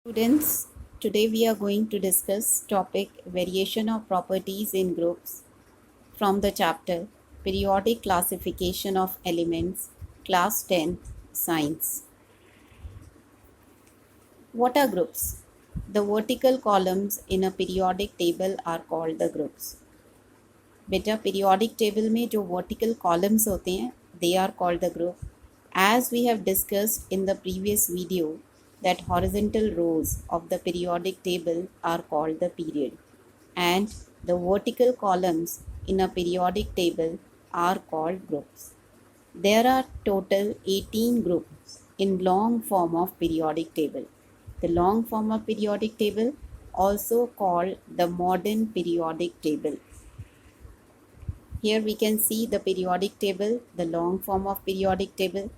Students, today we are going to discuss topic variation of properties in groups from the chapter Periodic Classification of Elements, Class 10, Science. What are groups? The vertical columns in a periodic table are called the groups. बेटा periodic table में जो vertical columns होते हैं they are called the group. As we have discussed in the previous video that horizontal rows of the periodic table are called the period and the vertical columns in a periodic table are called groups. There are total 18 groups in long form of periodic table. The long form of periodic table also called the modern periodic table. Here we can see the periodic table, the long form of periodic table.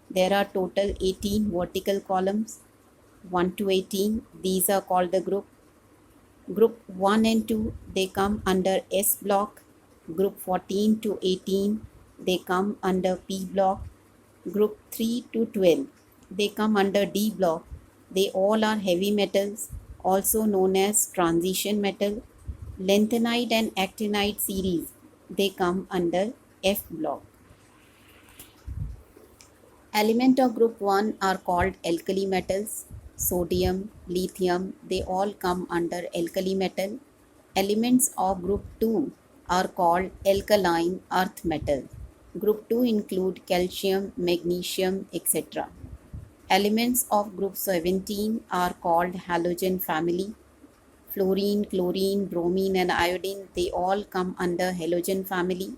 There are total 18 vertical columns, 1 to 18. These are called the group. Group 1 and 2, they come under S block. Group 14 to 18, they come under P block. Group 3 to 12, they come under D block. They all are heavy metals, also known as transition metal. Lanthanide and actinide series, they come under F block. Element of group 1 are called alkali metals. Sodium, lithium, they all come under alkali metal. Elements of group 2 are called alkaline earth metal. Group 2 include calcium, magnesium, etc. Elements of group 17 are called halogen family. Fluorine, chlorine, bromine and iodine, they all come under halogen family.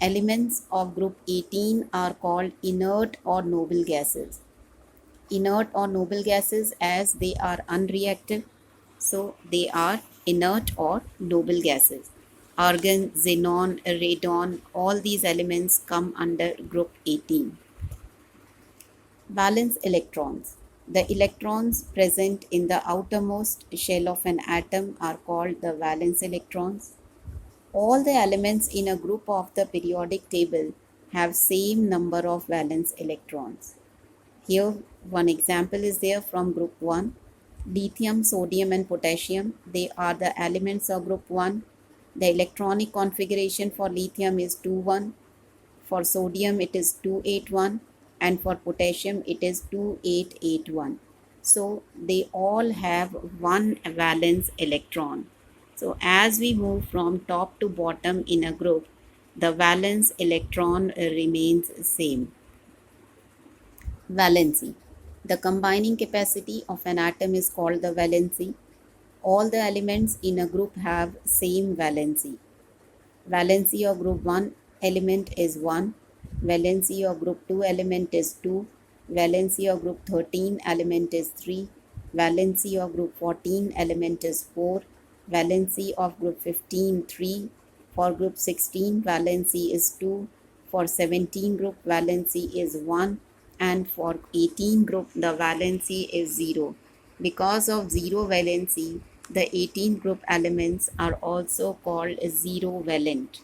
Elements of group 18 are called inert or noble gases. Inert or noble gases as they are unreactive, so they are inert or noble gases. Argon, xenon, radon, all these elements come under group 18. Valence electrons. The electrons present in the outermost shell of an atom are called the valence electrons. All the elements in a group of the periodic table have same number of valence electrons. Here one example is there from group 1. Lithium, sodium and potassium, they are the elements of group 1. The electronic configuration for lithium is 2,1. For sodium it is 281 and for potassium it is 2881. So they all have one valence electron. So as we move from top to bottom in a group, the valence electron remains same. Valency. The combining capacity of an atom is called the valency. All the elements in a group have same valency. Valency of group 1 element is 1. Valency of group 2 element is 2. Valency of group 13 element is 3. Valency of group 14 element is 4. Valency of group 15 3. For group 16 valency is 2. For 17 group valency is 1. And for 18 group the valency is 0. Because of 0 valency, the 18 group elements are also called zero valent.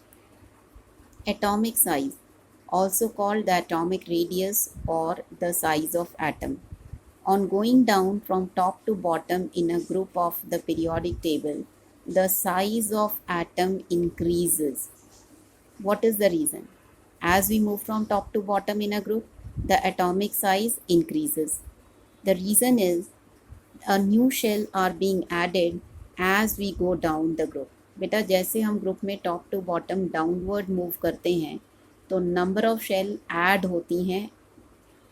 Atomic size, also called the atomic radius or the size of atom. On going down from top to bottom in a group of the periodic table, the size of atom increases. What is the reason? As we move from top to bottom in a group, the atomic size increases. The reason is a new shell are being added as we go down the group. बेटा जैसे हम group में top to bottom downward move करते हैं तो number of shell add होती हैं,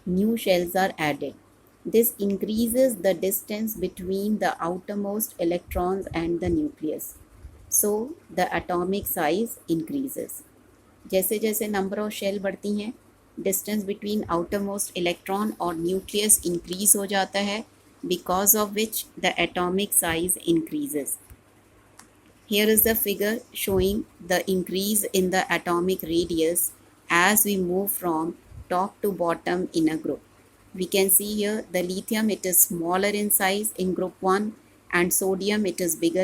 new shells are added. This increases the distance between the outermost electrons and the nucleus. So the atomic size increases. जैसे जैसे नंबर ऑफ शेल बढ़ती हैं, distance between outermost electron और nucleus increase हो जाता है, because of which the atomic size increases. Here is the figure showing the increase in the atomic radius as we move from top to bottom in a group. We can see here the lithium, it is smaller in size in group 1 and sodium, it is bigger